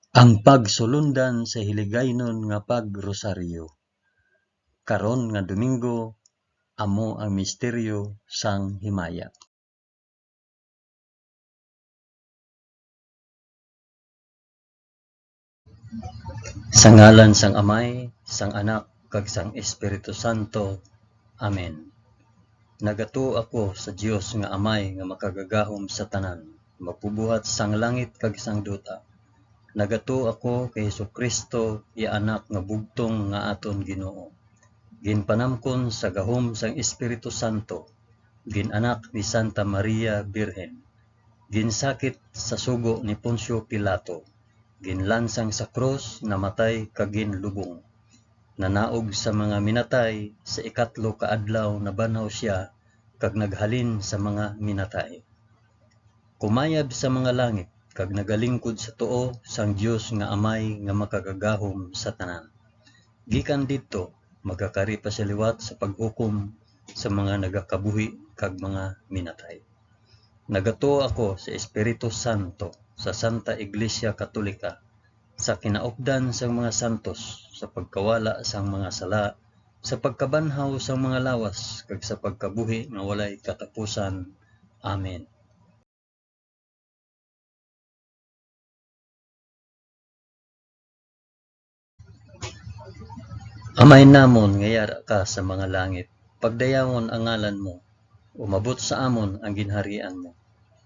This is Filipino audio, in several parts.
Ang pagsulundan sa hiligaynon nga pagrosaryo. Karon nga Domingo, amo ang misteryo sang himaya. Sa ngalan sang Amay, sang Anak, kag sang Espiritu Santo. Amen. Nagato ako sa Dios nga Amay nga makagagahom sa tanan, magpubuhat sang langit kag sang duta. Nagato ako kay Jesucristo, iya anak nga bugtong nga aton Ginoo. Ginpanamkon sa gahom sang Espiritu Santo, ginanak ni Santa Maria Birhen. Ginsakit sa sugo ni Poncio Pilato, ginlansang sa krus, namatay kag ginlubong. Nanaog sa mga minatay, sa ikatlo ka adlaw nabanhaw siya kag naghalin sa mga minatay. Kumayab sa mga langit kag nagalingkod sa tuo sang Dios nga Amay nga makagagahom sa tanan. Gikan didto magakari pa sa liwat sa paghukom sa mga nagakabuhi kag mga minatay. Nagato ako sa Espiritu Santo, sa Santa Iglesia Katolika, sa kinaupdan sang mga santos, sa pagkawala sang mga sala, sa pagkabanhaw sang mga lawas, kag sa pagkabuhi nga walay katapusan. Amen. Amay namon nga yara ka sa mga langit, pagdayawon ang ngalan mo, umabot sa amon ang ginharian mo.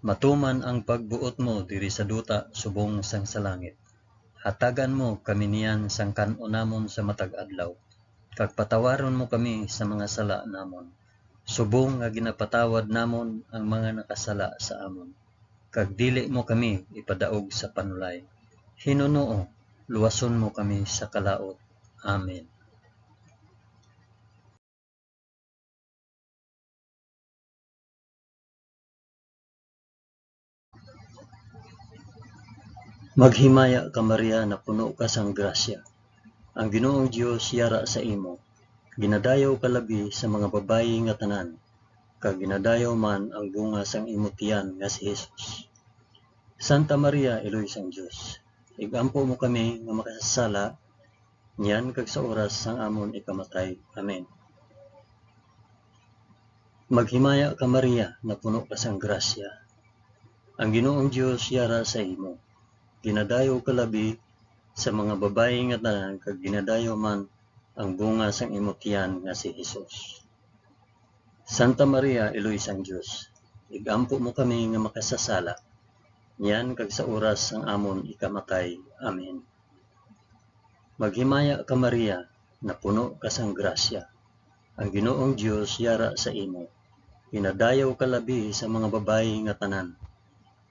Matuman ang pagbuot mo diri sa duta subong sang sa langit. Hatagan mo kami niyan sang kan-o namon sa matag adlaw, kag patawaron mo kami sa mga sala namon. Subong nga ginapatawad namon ang mga nakasala sa amon. Kag dili mo kami ipadaog sa panulay. Hinunoo, luwason mo kami sa kalaot. Amen. Maghimaya ka Maria na puno ka sang grasya. Ang Ginoong Dios yara sa imo. Ginadayaw ka labi sa mga babayi nga tanan, kag ginadayaw man ang bunga sang imong tiyan nga si Jesus. Santa Maria, Iloy sang Dios, igampo mo kami nga makasasala, niyan kag sa oras sang amon ikamatay. Amen. Maghimaya ka Maria na puno ka sang grasya. Ang Ginoong Dios yara sa imo. Ginadayaw ka labi sa mga babayi nga tanan, kag ginadayaw man ang bunga sang imong tiyan nga si Jesus. Santa Maria, Iloy sang Dios, igampo mo kami nga makasasala, niyan kag sa oras sang amon ikamatay. Amen. Maghimaya ka Maria na puno ka sang grasya. Ang Ginoong Dios yara sa imo. Ginadayaw ka labi sa mga babayi nga tanan,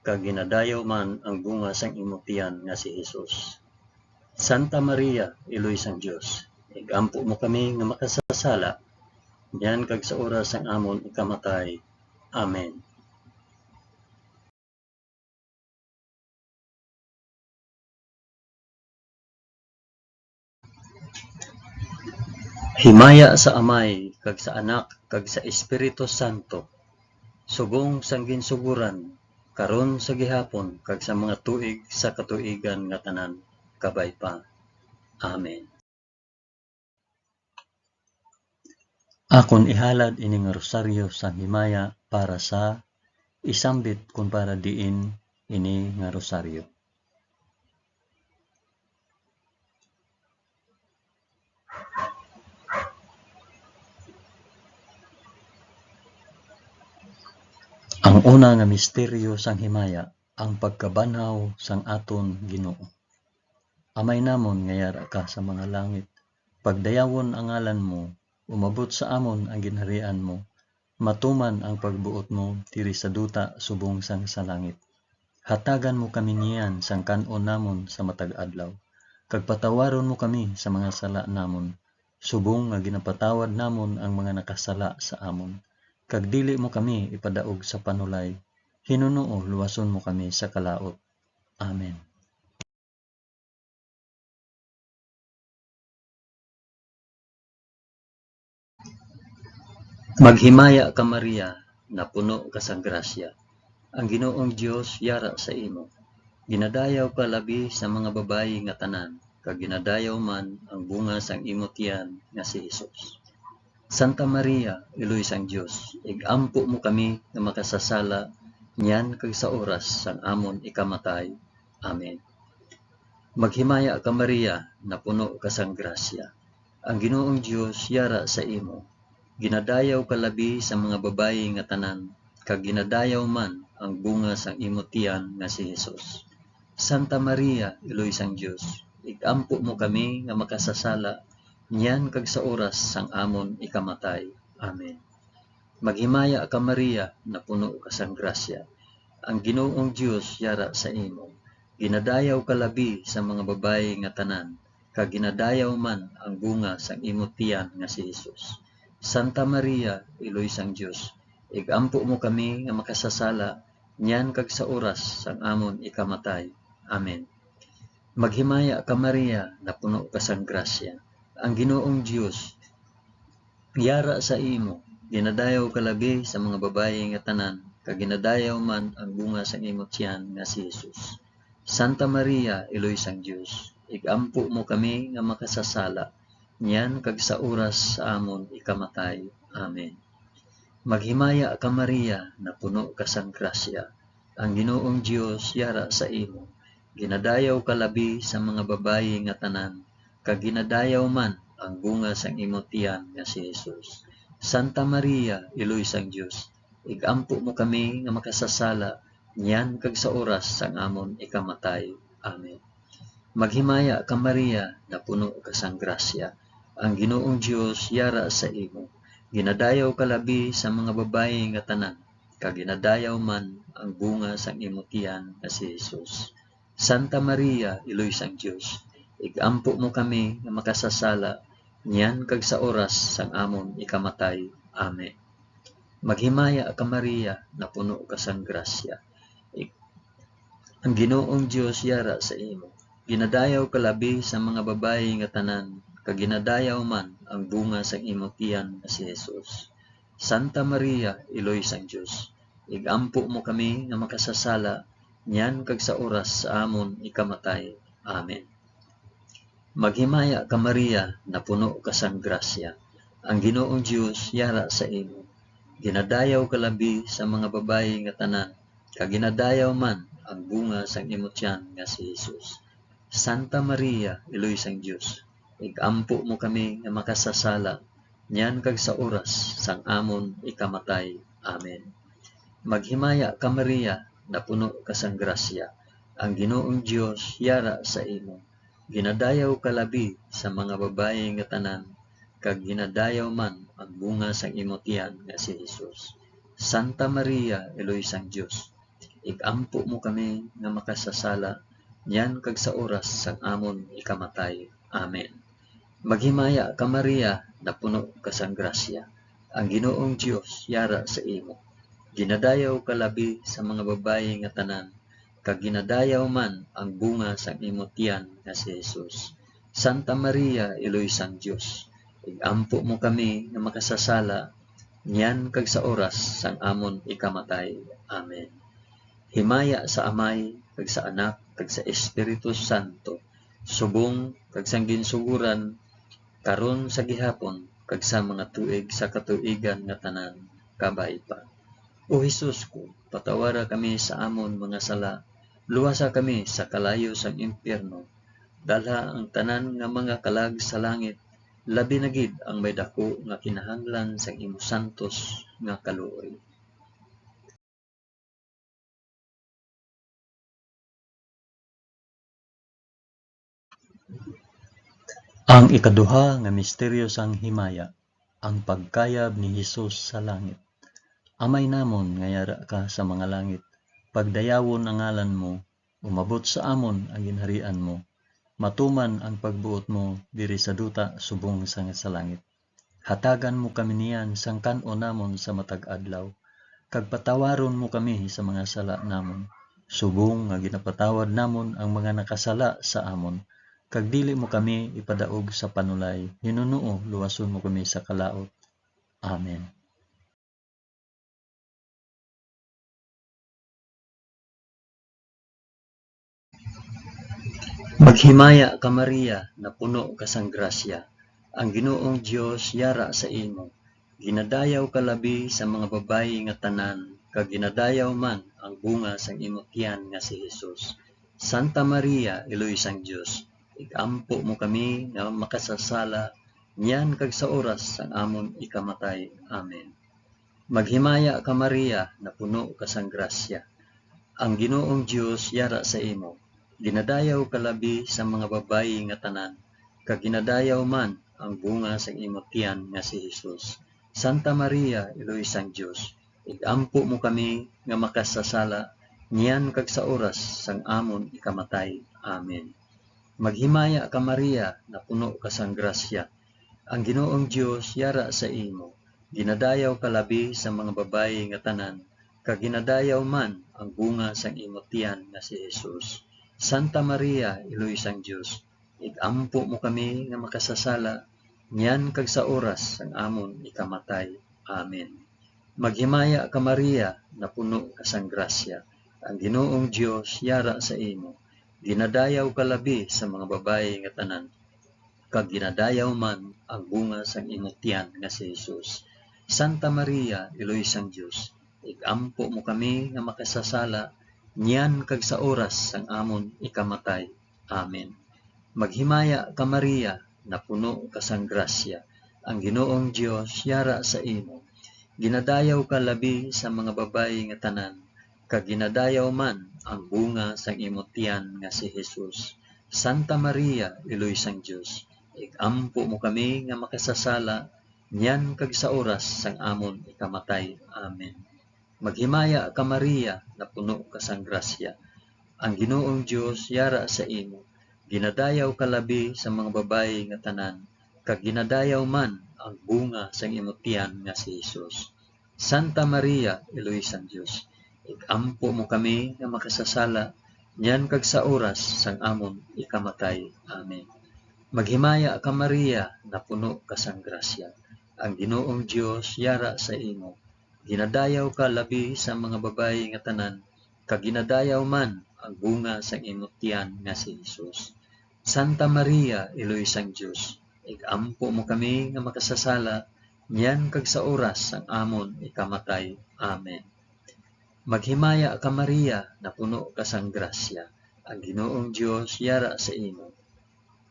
kag ginadayaw man ang bunga sang imong tiyan nga si Jesus. Santa Maria, Iloy sang Dios, igampo mo kami nga makasasala, niyan kag sa oras sang amon ikamatay. Amen. Himaya sa Amay, kag sa Anak, kag sa Espiritu Santo, subong sang ginsuguran, karon sa gihapon, kag sa mga tuig sa katuigan nga tanan, kabay pa. Amen. Akon ihalad ining rosaryo sang himaya para sa isambit kung para diin ini nga rosaryo. Ang una nga misteryo sang himaya, ang pagkabanhaw sang aton Ginoo. Amay namon nga yara ka sa mga langit, pagdayawon ang ngalan mo, umabot sa amon ang ginharian mo, matuman ang pagbuot mo diri sa duta subong sang sa langit. Hatagan mo kami niyan sang kan-on namon sa matag adlaw, kag patawaron mo kami sa mga sala namon, subong nga ginapatawad namon ang mga nakasala sa amon. Kag dili mo kami ipadaog sa panulay, hinunoo luwason mo kami sa kalaot. Amen. Maghimaya ka Maria na puno ka sa grasya. Ang Ginoong Dios yara sa imo. Ginadayaw ka labi sa mga babayi nga tanan, kag ginadayaw man ang bunga sang imong tiyan nga si Hesus. Santa Maria, Iloy sang Dios, igampo mo kami nga makasasala, niyan kag sa oras sang amon ikamatay. Amen. Maghimaya ka Maria, na puno ka sang grasya. Ang Ginoong Dios yara sa imo. Ginadayaw ka labi sa mga babayi nga tanan, kag ginadayaw man ang bunga sang imong tiyan nga si Hesus. Santa Maria, Iloy sang Dios, igampo mo kami nga makasasala, niyan kag sa oras sang amon ikamatay. Amen. Maghimaya ka Maria, na puno ka sang grasya. Ang Ginoong Dios yara sa imo. Ginadayaw ka labi sa mga babayi nga tanan, kag ginadayaw man ang bunga sang imong tiyan nga si Hesus. Santa Maria, Iloy sang Dios, igampo mo kami nga makasasala, niyan kag sa oras sang amon ikamatay. Amen. Maghimaya ka Maria, na puno ka sang grasya. Ang Ginoong Dios yara sa imo. Ginadayaw ka labi sa mga babayi nga tanan, kag ginadayaw man ang bunga sang imong tiyan nga si Hesus. Santa Maria, Iloy sang Dios, igampo mo kami nga makasasala, niyan kag sa oras sa amon ikamatay. Amen. Maghimaya ka Maria, na puno ka sang grasya. Ang Ginoong Dios yara sa imo. Ginadayaw ka labi sa mga babayi nga tanan, kag ginadayaw man ang bunga sang imong tiyan nga si Hesus. Santa Maria, Iloy sang Dios, igampo mo kami nga makasasala, niyan kag sa oras sang amon ikamatay. Amen. Maghimaya ka Maria, na puno ka sang grasya. Ang Ginoong Dios yara sa imo. Ginadayaw ka labi sa mga babayi nga tanan, kag ginadayaw man ang bunga sang imong tiyan nga si Hesus. Santa Maria, Iloy sang Dios, igampo mo kami nga makasasala, niyan kag sa oras sang amon ikamatay. Amen. Maghimaya ka Maria, na puno ka sang grasya. Ang Ginoong Dios yara sa imo. Ginadayaw ka labi sa mga babayi nga tanan, kag ginadayaw man ang bunga sang imong tiyan nga si Hesus. Santa Maria, Iloy sang Dios, igampo mo kami nga makasasala, niyan kag sa oras sa amon ikamatay. Amen. Maghimaya ka Maria, na puno ka sang grasya. Ang Ginoong Dios yara sa imo. Ginadayaw ka labi sa mga babayi nga tanan, kag ginadayaw man ang bunga sang imong tiyan nga si Hesus. Santa Maria, Iloy sang Dios, igampo mo kami nga makasasala, niyan kag sa oras sang amon ikamatay. Amen. Maghimaya ka Maria, na puno ka sang grasya. Ang Ginoong Dios yara sa imo. Ginadayaw ka labi sa mga babayi nga tanan, kag ginadayaw man ang bunga sang imong tiyan nga si Hesus. Santa Maria, Iloy sang Dios, igampo mo kami nga makasasala, niyan kag sa oras sang amon ikamatay. Amen. Maghimaya ka Maria, na puno ka sang grasya. Ang Ginoong Dios yara sa imo. Ginadayaw ka labi sa mga babayi nga tanan, kag ginadayaw man ang bunga sang imong tiyan nga si Hesus. Santa Maria, Iloy sang Dios, igampo mo kami nga makasasala, niyan kag sa oras sang amon ikamatay. Amen. Himaya sa Amay, kag sa Anak, kag sa Espiritu Santo, subong kag sang ginsuguran, karon sa gihapon, kag sa mga tuig sa katuigan nga tanan, kabay pa. O Hesus ko, patawara kami sa amon mga sala, luwasa kami sa kalayo sang impyerno, dalha ang tanan nga mga kalag sa langit, labi na gid ang may dako nga kinahanglan sa imo santos nga kaluoy. Ang ikaduha nga misteryo sang himaya, ang pagkayab ni Hesus sa langit. Amay namon nga yara ka sa mga langit, pagdayawon ang ngalan mo, umabot sa amon ang ginharian mo, matuman ang pagbuot mo diri sa duta subong sa langit. Hatagan mo kami niyan sang kan-o namon sa matag adlaw, kag patawaron mo kami sa mga sala namon, subong nga ginapatawad namon ang mga nakasala sa amon, kag dili mo kami ipadaog sa panulay, Hinuno luwason mo kami sa kalaot. Amen. Maghimaya ka Maria, na puno ka sang grasya. Ang Ginoong Dios yara sa imo. Ginadayaw ka labi sa mga babayi nga tanan, kag ginadayaw man ang bunga sang imong tiyan nga si Jesus. Santa Maria, Iloy sang Dios, igampo mo kami nga makasasala, niyan kag sa oras sang amon ikamatay. Amen. Maghimaya ka Maria, na puno ka sang grasya. Ang Ginoong Dios yara sa imo. Ginadayaw ka labi sa mga babayi nga tanan, kag ginadayaw man ang bunga sang imong tiyan nga si Jesus. Santa Maria, Iloy sang Dios, igampo mo kami nga makasasala, niyan kag sa oras sang amon ikamatay. Amen. Maghimaya ka Maria, na puno ka sang grasya. Ang Ginoong Dios yara sa imo. Ginadayaw ka labi sa mga babayi nga tanan, kag ginadayaw man ang bunga sang imong tiyan nga si Jesus. Santa Maria, Iloy sang Dios, igampo mo kami nga makasasala, niyan kag sa oras sang amon ikamatay. Amen. Maghimaya ka Maria, na puno ka sang grasya. Ang Ginoong Dios yara sa imo. Ginadayaw ka labi sa mga babayi nga tanan, kag ginadayaw man ang bunga sang imong tiyan nga si Jesus. Santa Maria, Iloy sang Dios, igampo mo kami nga makasasala, niyan kag sa oras sang amon ikamatay. Amen. Maghimaya ka Maria, na puno ka sang grasya. Ang Ginoong Dios yara sa imo. Ginadayaw ka labi sa mga babayi nga tanan, kag ginadayaw man ang bunga sang imong tiyan nga si Jesus. Santa Maria, Iloy sang Dios, igampo mo kami nga makasasala, niyan kag sa oras sang amon ikamatay. Amen. Maghimaya ka Maria, na puno ka sang grasya. Ang Ginoong Dios yara sa imo. Ginadayaw ka labi sa mga babayi nga tanan, kag ginadayaw man ang bunga sang imong tiyan nga si Jesus. Santa Maria, Iloy sang Dios, igampo mo kami nga makasasala, niyan kag sa oras sang amon ikamatay. Amen. Maghimaya ka Maria, na puno ka sang grasya. Ang Ginoong Dios yara sa imo. Ginadayaw ka labi sa mga babayi nga tanan, kag ginadayaw man ang bunga sang imong tiyan nga si Jesus. Santa Maria, Iloy sang Dios, igampo mo kami nga makasasala, niyan kag sa oras sang amon ikamatay. Amen. Maghimaya ka Maria, na puno ka sang grasya. Ang Ginoong Dios yara sa imo.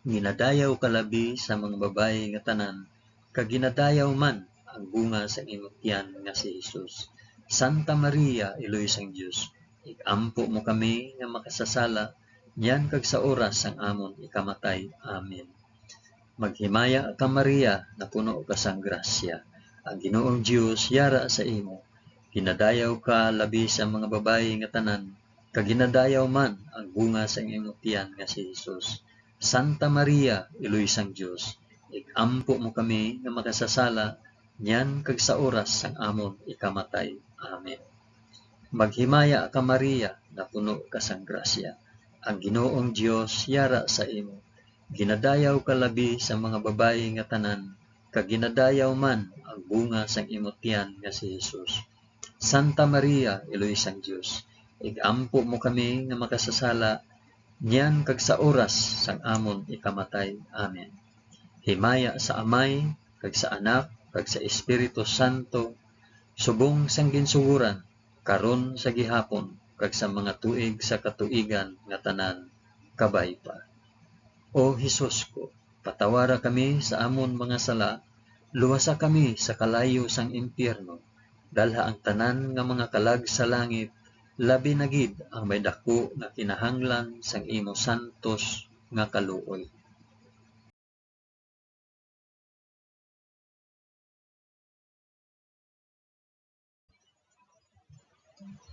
Ginadayaw ka labi sa mga babayi nga tanan, kag ginadayaw man ang bunga sa imong tiyan nga si Jesus. Santa Maria, Iloy sang Dios, igampo mo kami nga makasasala, niyan kag sa oras sang amon ikamatay. Amen. Maghimaya ka Maria, na puno ka sang grasya. Ang Ginoong Dios yara sa imo. Ginadayaw ka labi sa mga babayi nga tanan, kag ginadayaw man ang bunga sa imong tiyan nga si Jesus. Santa Maria, Iloy sang Dios, igampo mo kami nga makasasala, niyan kag sa oras sang amon ikamatay. Amen. Maghimaya ka Maria, na puno ka sang grasya. Ang Ginoong Dios yara sa imo. Ginadayaw ka labi sa mga babayi nga tanan, kag ginadayaw man ang bunga sang imong tiyan nga si Jesus. Santa Maria, Iloy sang Dios, igampo mo kami nga makasasala, niyan kag sa oras sang amon ikamatay. Amen. Himaya sa Amay, kag sa Anak, kag sa Espiritu Santo, subong sang ginsuguran, karon sa gihapon, kag sa mga tuig sa katuigan nga tanan, kabay pa. O Hesus ko, patawara kami sa amon mga sala, luwasa kami sa kalayo sang impyerno, dalha ang tanan nga mga kalag sa langit, labi na gid ang may dako nga kinahanglan sang imo santos nga kaluoy.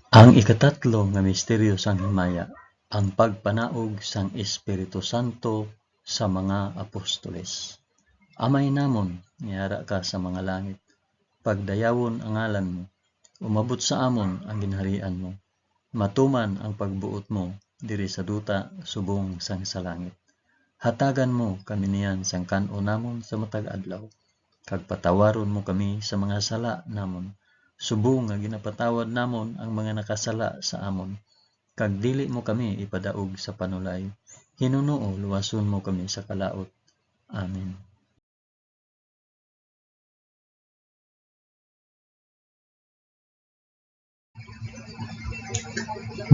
Ang ikatatlo nga misteryo sang himaya, ang pagpanaog sang Espiritu Santo sa mga apostoles. Amay namon, niyara ka sa mga langit, pagdayawon ang ngalan mo, umabot sa amon ang ginharian mo, matuman ang pagbuot mo diri sa duta subong sang sa langit. Hatagan mo kami niyan sang kan-o namon sa matag adlaw, kag patawaron mo kami sa mga sala namon, subong nga ginapatawad namon ang mga nakasala sa amon, kag dili mo kami ipadaog sa panulay, Hinunoo, luwason mo kami sa kalaot. Amen.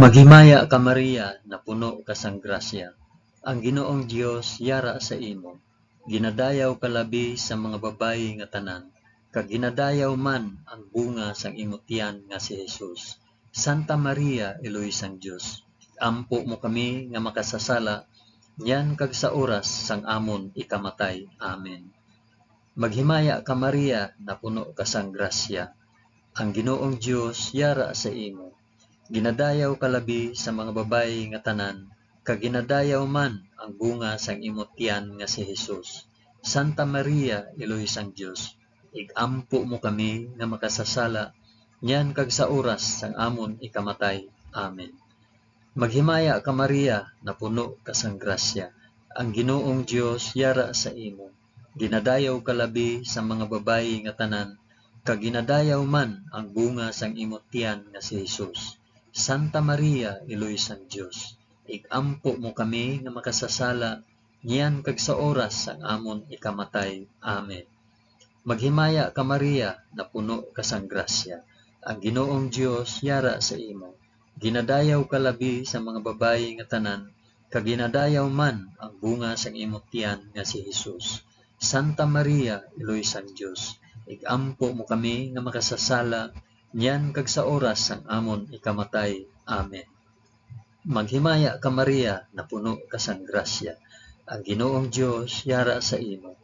Maghimaya ka Maria, na puno ka sang grasya. Ang Ginoong Dios yara sa imo. Ginadayaw ka labi sa mga babayi nga tanan, kag ginadayaw man ang bunga sang imong tiyan nga si Jesus. Santa Maria, Eloy sang Dios, ampo mo kami nga makasasala, yan kag sa oras sang amon ikamatay. Amen. Maghimaya ka Maria, na puno ka sang grasya. Ang Ginoong Dios yara sa imo. Ginadayaw ka labi sa mga babayi nga tanan, kag ginadayaw man ang bunga sang imong tiyan nga si Jesus. Santa Maria, Eloy sang Dios, igampo mo kami nga makasasala, nyan kag sa oras sang amon ikamatay. Amen. Maghimaya ka Maria, na puno ka sang grasya. Ang Ginoong Dios yara sa imo. Ginadayaw ka labi sa mga babayi nga tanan, kag ginadayaw man ang bunga sang imong tiyan nga si Jesus. Santa Maria, Eloy sang Dios, igampo mo kami nga makasasala, niyan kag sa oras sang amon ikamatay. Amen. Maghimaya ka Maria, na puno ka sang grasya. Ang Ginoong Dios yara sa imo. Ginadayaw ka labi sa mga babayi nga tanan, kag ginadayaw man ang bunga sang imong tiyan nga si Jesus. Santa Maria, Eloy sang Dios, igampo mo kami nga makasasala, niyan kag sa oras sang amon ikamatay. Amen. Maghimaya ka Maria, na puno ka sang grasya. Ang Ginoong Dios yara sa imo.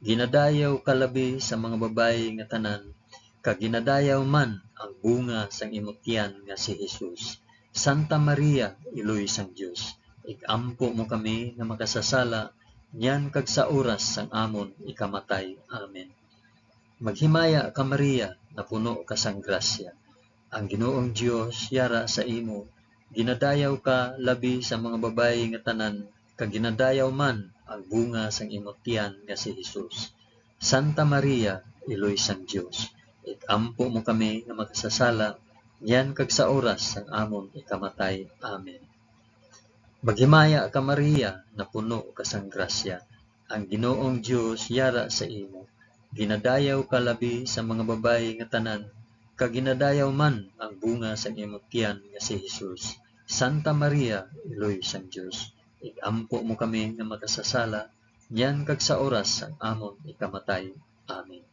Ginadayaw ka labi sa mga babayi nga tanan, kag ginadayaw man ang bunga sang imong tiyan nga si Jesus. Santa Maria, Eloy sang Dios, igampo mo kami nga makasasala, niyan kag sa oras sang amon ikamatay. Amen. Maghimaya ka Maria, na puno ka sang grasya. Ang Ginoong Dios yara sa imo. Ginadayaw ka labi sa mga babayi nga tanan, kag ginadayaw man ang bunga sang imong tiyan nga si Jesus. Santa Maria, Eloy sang Dios, igampo mo kami nga makasasala, yan kag sa oras sang amon ikamatay. Amen. Maghimaya ka Maria, na puno ka sang grasya. Ang Ginoong Dios yara sa imo. Ginadayaw ka labi sa mga babayi nga tanan, kag ginadayaw man ang bunga sang imong tiyan nga si Jesus. Santa Maria, Eloy sang Dios, igampo mo kami nga makasasala, yan kag sa oras sang amon ikamatay. Amen.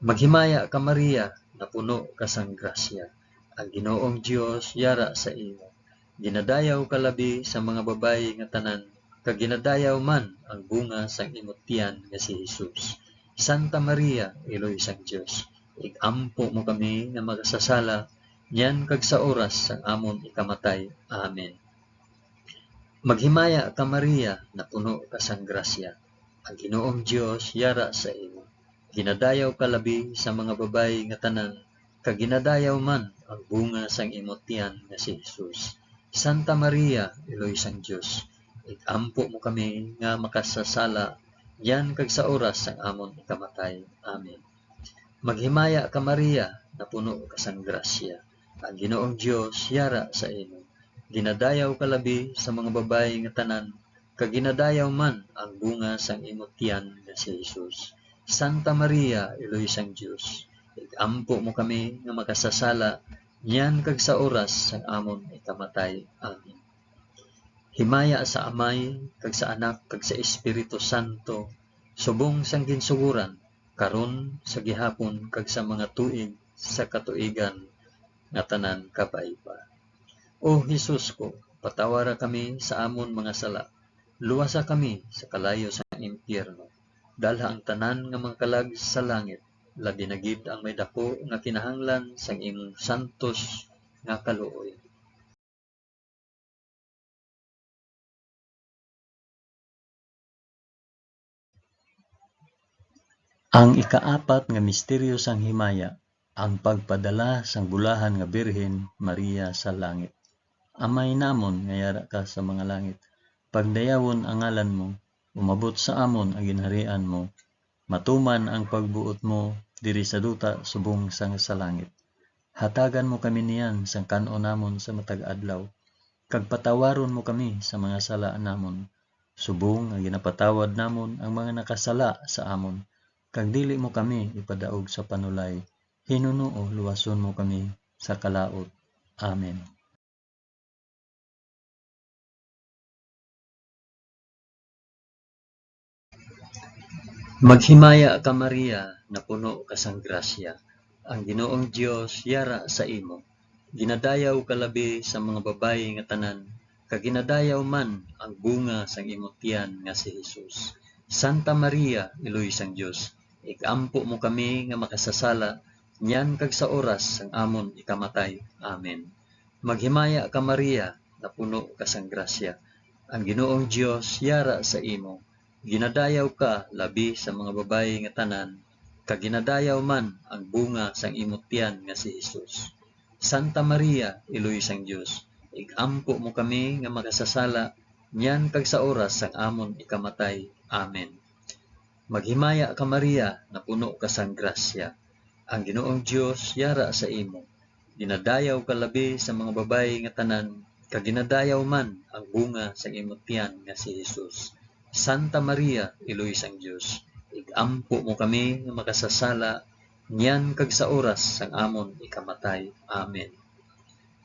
Maghimaya ka Maria, na puno ka sang grasya. Ang Ginoong Dios yara sa imo. Ginadayaw ka labi sa mga babayi nga tanan, kag ginadayaw man ang bunga sang imong tiyan nga si Jesus. Santa Maria, Eloy sang Dios, igampo mo kami nga makasasala, niyan kag sa oras sang amon ikamatay. Amen. Maghimaya ka Maria, na puno ka sang grasya. Ang Ginoong Dios yara sa imo. Ginadayaw ka labi sa mga babayi nga tanan, kag ginadayaw man ang bunga sang imong tiyan nga si Jesus. Santa Maria, Eloy sang Dios, igampo mo kami nga makasasala, yan kag sa oras sang amon ikamatay. Amen. Maghimaya ka Maria, na puno ka sang grasya. Ang Ginoong Dios yara sa imo. Ginadayaw ka labi sa mga babayi nga tanan, kag ginadayaw man ang bunga sang imong tiyan nga si Jesus. Santa Maria, Eloy sang Dios, igampo mo kami nga makasasala, niyan kag sa oras sang amon ikamatay. Amen. Himaya sa Amay, kag sa Anak, kag sa Espiritu Santo, subong sang ginsuguran, karon sa gihapon kag sa mga tuig sa katuigan nga tanan kabay pa. O Hesus ko, patawara kami sa amon mga sala, luwasa kami sa kalayo sa impyerno, dalha ang tanan nga mga kalag sa langit, labi na gid ang may dako nga kinahanglan sang imong santos nga kaluoy. Ang ikaapat nga misteryo sang himaya, ang pagpadala sang bulahan nga Birhen Maria sa langit. Amay namon nga yara ka sa mga langit, pagdayawon ang ngalan mo, umabot sa amon ang ginharian mo, matuman ang pagbuot mo diri sa duta subong sang sa langit. Hatagan mo kami niyan sang kan-o namon sa matag adlaw, kag patawaron mo kami sa mga sala namon. Subong nga ginapatawad namon ang mga nakasala sa amon, kag dili mo kami ipadaog sa panulay. Hinunoo luwason mo kami sa kalaot. Amen. Maghimaya ka Maria, na puno ka sang grasya. Ang Ginoong Dios yara sa imo. Ginadayaw ka labi sa mga babayi nga tanan, kag ginadayaw man ang bunga sang imong tiyan nga si Hesus. Santa Maria, iloy sang Dios, ikampo mo kami nga makasasala, nyan kag sa oras sang amon ikamatay. Amen. Maghimaya ka Maria, na puno ka sang grasya. Ang Ginoong Dios yara sa imo. Ginadayaw ka labi sa mga babayi nga tanan, kag ginadayaw man ang bunga sang imong tiyan nga si Hesus. Santa Maria, iloy sang Dios, igampo mo kami nga makasasala, nyan kag sa oras sang amon ikamatay. Amen. Maghimaya ka Maria, na puno ka sang grasya. Ang Ginoong Dios yara sa imo. Ginadayaw ka labi sa mga babayi nga tanan, kag ginadayaw man ang bunga sang imong tiyan nga si Hesus. Santa Maria, iloy sang Dios, igampo mo kami nga makasasala, nyan kag sa oras sang amon ikamatay. Amen.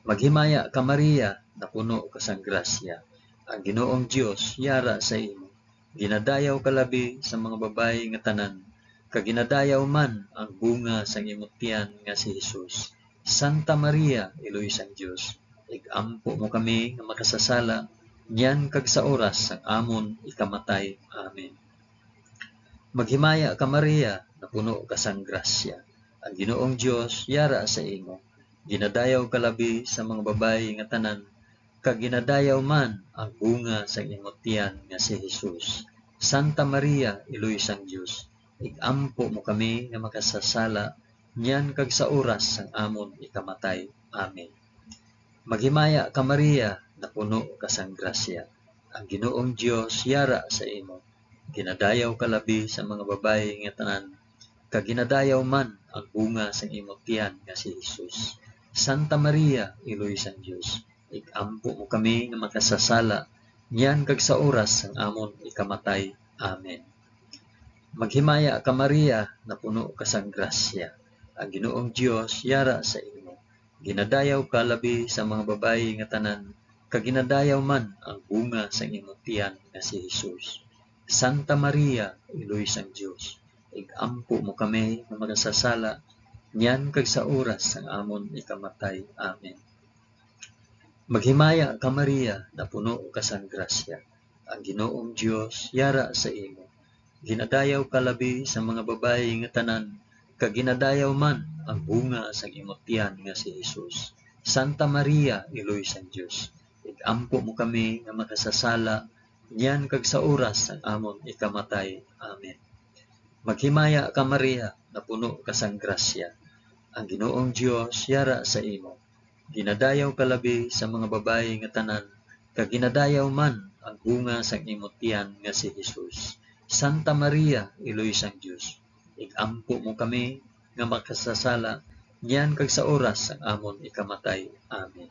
Maghimaya ka Maria, na puno ka sang grasya. Ang Ginoong Dios yara sa imo. Ginadayaw ka labi sa mga babayi nga tanan, kag ginadayaw man ang bunga sang imong tiyan nga si Hesus. Santa Maria, iloy sang Dios, igampo mo kami nga makasasala, nyan kag sa oras sang amon ikamatay. Amen. Maghimaya ka Maria, na puno ka sang grasya. Ang Ginoong Dios yara sa imo. Ginadayaw ka labi sa mga babayi nga tanan, kag ginadayaw man ang bunga sang imong tiyan nga si Hesus. Santa Maria, iloy sang Dios, igampo mo kami nga makasasala, nyan kag sa oras sang amon ikamatay. Amen. Maghimaya ka Maria, na puno ka sang grasya. Ang Ginoong Dios yara sa imo. Ginadayaw ka labi sa mga babayi nga tanan, kag ginadayaw man ang bunga sang imong tiyan nga si Hesus. Santa Maria, iloy sang Dios, igampo mo kami nga makasasala, nyan kag sa oras sang amon ikamatay. Amen. Maghimaya ka Maria, na puno ka sang grasya. Ang Ginoong Dios yara sa imo. Ginadayaw ka labi sa mga babayi nga tanan, kag ginadayaw man ang bunga sang imong tiyan nga si Hesus. Santa Maria, iloy sang Dios, igampo mo kami nga makasasala, nyan kag sa oras sang amon ikamatay. Amen. Maghimaya ka Maria, na puno ka sang grasya. Ang Ginoong Dios yara sa imo. Ginadayaw ka labi sa mga babayi nga tanan, kag ginadayaw man ang bunga sang imong tiyan nga si Hesus. Santa Maria, iloy sang Dios, igampo mo kami nga makasasala, nyan kag sa oras sang amon ikamatay. Amen. Maghimaya ka Maria, na puno ka sang grasya. Ang Ginoong Dios yara sa imo. Ginadayaw ka labi sa mga babayi nga tanan, kag ginadayaw man ang bunga sang imong tiyan nga si Hesus. Santa Maria, iloy sang Dios, igampo mo kami nga makasasala, nyan kag sa oras sang amon ikamatay. Amen.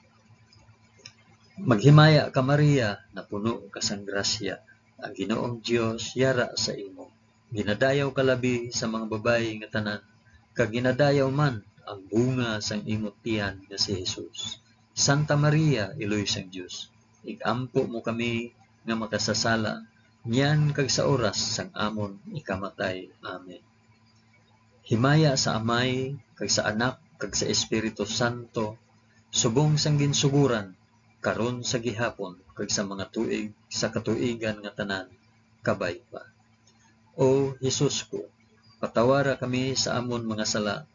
Maghimaya ka Maria, na puno ka sang grasya. Ang Ginoong Dios yara sa imo. Ginadayaw ka labi sa mga babayi nga tanan, kag ginadayaw man ang bunga sang imong tiyan nga si Hesus. Santa Maria, iloy sang Dios, igampo mo kami nga makasasala, nyan kag sa oras sang amon ikamatay. Amen. Himaya sa Amay, kag sa Anak, kag sa Espiritu Santo, subong sang ginsuguran, karon sa gihapon, kag sa mga tuig sa katuigan nga tanan, kabay pa. O Hesus ko, patawara kami sa amon mga sala,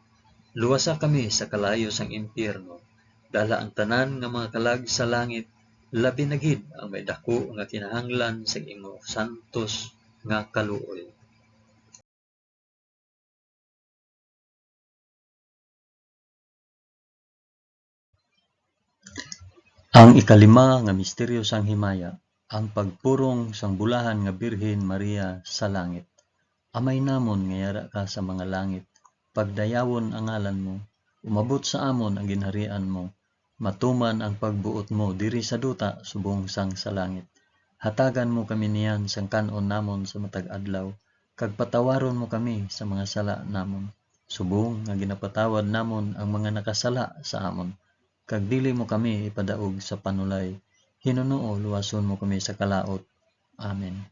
luwasa kami sa kalayo sang impyerno, dala ang tanan nga mga kalag sa langit, labi na gid ang may dako nga kinahanglan sa imo santos nga kaluoy. Ang ikalima nga misteryo sang himaya, ang pagpurong sang bulahan nga Birhen Maria sa langit. Amay namon nga yara ka sa mga langit, pagdayawon ang ngalan mo, umabot sa amon ang ginharian mo, Matuman ang pagbuot mo diri sa duta subong sang sa langit. Hatagan mo kami niyan sang kanon namon sa matag adlaw, kag patawaron mo kami sa mga sala namon. Subong nga ginapatawad namon ang mga nakasala sa amon. Kag dili mo kami ipadaog sa panulay. Hinunoo luwason mo kami sa kalaot. Amen.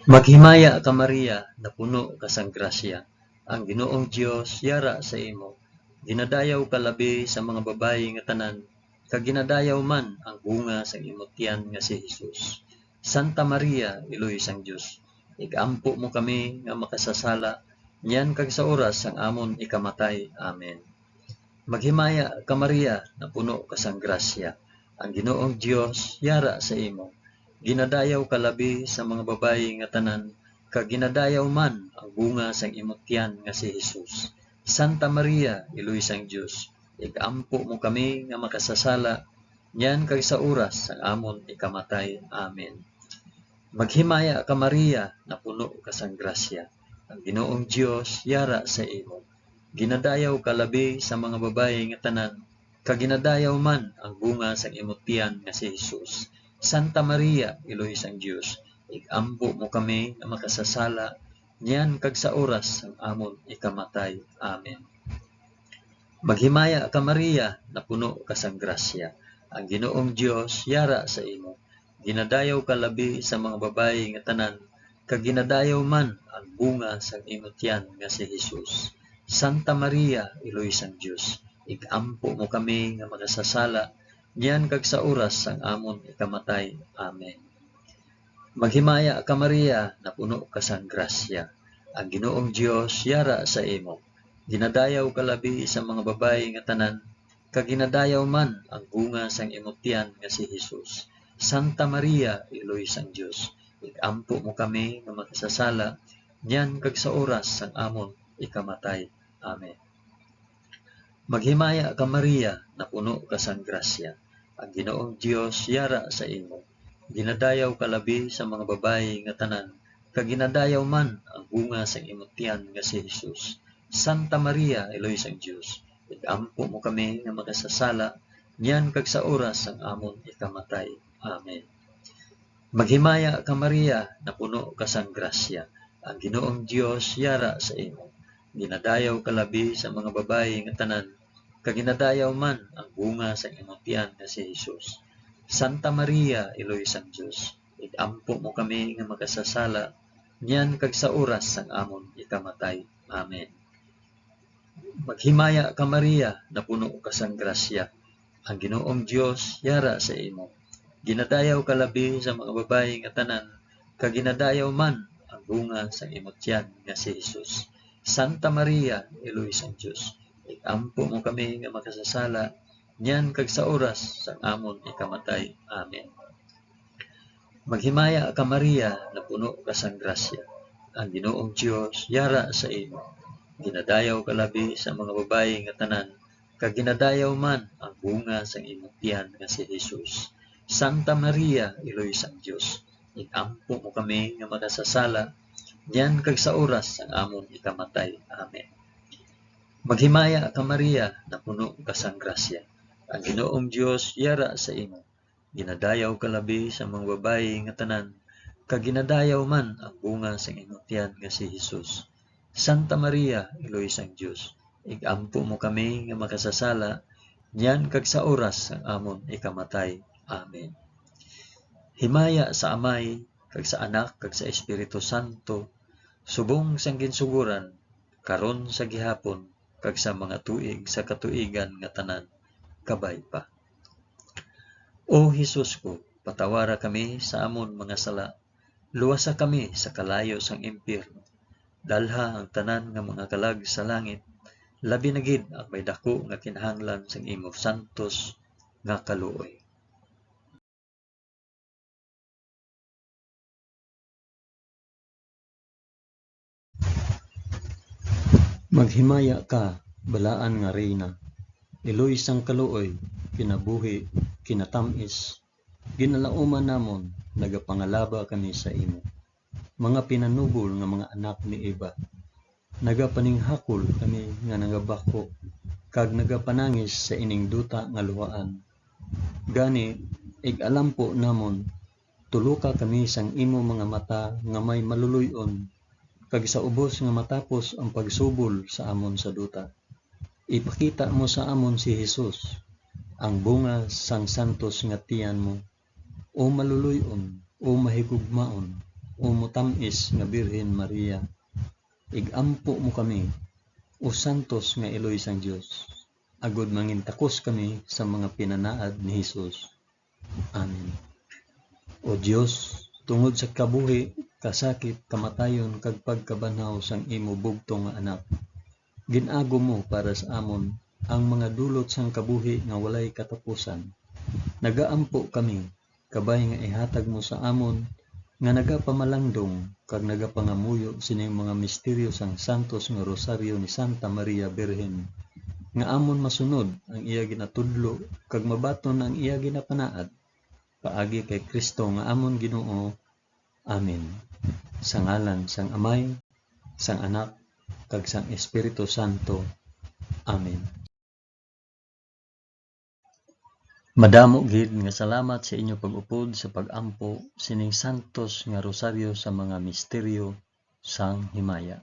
Maghimaya ka Maria, na puno ka sang grasya. Ang Ginoong Dios yara sa imo. Ginadayaw ka labi sa mga babayi nga tanan, kag ginadayaw man ang bunga sang imong tiyan nga si Hesus. Santa Maria, Iloy sang Dios, igampo mo kami nga makasasala, niyan kag sa oras sang amon ikamatay. Amen. Maghimaya ka Maria, na puno ka sang grasya. Ang Ginoong Dios yara sa imo. Ginadayaw ka labi sa mga babayi nga tanan, kag ginadayaw man ang bunga sang imong tiyan nga si Hesus. Santa Maria, Iloy sang Dios, igampo mo kami nga makasasala, niyan kag sa oras sang amon ikamatay. Amen. Maghimaya ka Maria, na puno ka sang grasya. Ang Ginoong Dios yara sa imo. Ginadayaw ka labi sa mga babayi nga tanan, kag ginadayaw man ang bunga sang imong tiyan nga si Hesus. Santa Maria, Iloy sang Dios, igampo mo kami nga makasasala, niyan kag sa oras sang amon ikamatay. Amen. Maghimaya ka Maria, na puno ka sang grasya. Ang Ginoong Dios yara sa imo. Ginadayaw ka labi sa mga babayi nga tanan, kag ginadayaw man ang bunga sang imong tiyan nga si Hesus. Santa Maria, Iloy sang Dios, igampo mo kami nga makasasala, niyan kag sa oras sang amon ikamatay. Amen. Maghimaya ka Maria, na puno ka sang grasya. Ang Ginoong Dios yara sa imo. Ginadayaw ka labi sa mga babayi nga tanan, kag ginadayaw man ang bunga sang imong tiyan nga si Hesus. Santa Maria, Iloy sang Dios, igampo mo kami nga makasasala, niyan kag sa oras sang amon ikamatay. Amen. Maghimaya ka Maria, na puno ka sang grasya. Ang Ginoong Dios yara sa imo. Ginadayaw ka labi sa mga babayi nga tanan, kag ginadayaw man ang bunga sang imong tiyan nga si Hesus. Santa Maria, Iloy sang Dios, igampo mo kami nga makasasala, niyan kag sa oras sang amon ikamatay. Amen. Maghimaya ka Maria, na puno ka sang grasya. Ang Ginoong Dios yara sa imo. Ginadayaw ka labi sa mga babayi nga tanan, kag ginadayaw man ang bunga sang imong tiyan nga si Hesus. Santa Maria, Iloy sang Dios, igampo mo kami nga makasasala, niyan kag sa oras sang amon ikamatay. Amen. Maghimaya ka Maria, na puno ka sang grasya. Ang Ginoong Dios yara sa imo. Ginadayaw ka labi sa mga babayi nga tanan, kag ginadayaw man ang bunga sang imong tiyan nga si Hesus. Santa Maria, Iloy sang Dios, igampo mo kami nga makasasala, niyan kag sa oras sang amon ikamatay. Amen. Maghimaya ka Maria, na puno ka sang grasya. Ang Ginoong Dios yara sa imo. Ginadayaw ka labi sa mga babayi nga tanan, kag ginadayaw man ang bunga sang imong tiyan nga si Hesus. Santa Maria, Iloy sang Dios, igampo mo kami nga makasasala, niyan kag sa oras sang amon ikamatay. Amen. Maghimaya ka Maria, na puno ka sang grasya. Ang Ginoong Dios yara sa imo. Ginadayaw ka labi sa mga babayi nga tanan, kag ginadayaw man ang bunga sang imong tiyan nga si Hesus. Santa Maria, Iloy sang Dios, igampo mo kami nga makasasala, niyan kag sa oras sang amon ikamatay. Amen. Himaya sa Amay, kag sa Anak, kag sa Espiritu Santo, subong sang ginsuguran, karon sa gihapon, kag sa mga tuig sa katuigan nga tanan, kabay pa. O Hesus ko, patawara kami sa amon mga sala, luwasa kami sa kalayo sang impyerno, dalha ang tanan nga mga kalag sa langit, labi na gid ang may dako nga kinahanglan sang imo santos nga kaluoy. Maghimaya ka, balaan nga reyna, iloy sang kaluoy, kinabuhi, kinatamis, ginalauman namon, nagapangalaba kami sa imo. mga pinanubol nga mga anak ni Eva. Nagapaninghakol kami nga nagabako, kag nagapanangis sa ining duta nga luhaan. Gani, ig-alam po namon, tuluka kami sang imo mga mata nga may maluluyon, kag sa ubos nga matapos ang pagsubol sa amon sa duta. Ipakita mo sa amon si Jesus, ang bunga sang santos nga tiyan mo, o maluluyon, o mahigugmaon, o mutamis nga Birhen Maria. Igampo mo kami, o santos nga Eloy sang Dios, agud mangintakos kami sa mga pinanaad ni Jesus. Amen. O Dios, tungod sa kabuhi, kasakit, kamatayon, kag pagkabanhaw sang imo bugtong nga anak, ginago mo para sa amon ang mga dulot sang kabuhi nga walay katapusan. Nagaampo kami, kabay nga ihatag mo sa amon, nga nagapamalandong, kag nagapangamuyo sining mga misteryo sang santos nga rosaryo ni Santa Maria Birhen, nga amon masunod ang iya ginatudlo, kag mabaton ang iya ginapanaad, paagi kay Kristo nga amon Ginoo. Amen. Sa ngalan sang Amay, sang Anak, kag sang Espiritu Santo. Amen. Madamo gid nga salamat sa inyo pag-upod sa pag-ampo sining santos nga rosaryo sa mga misteryo sang himaya.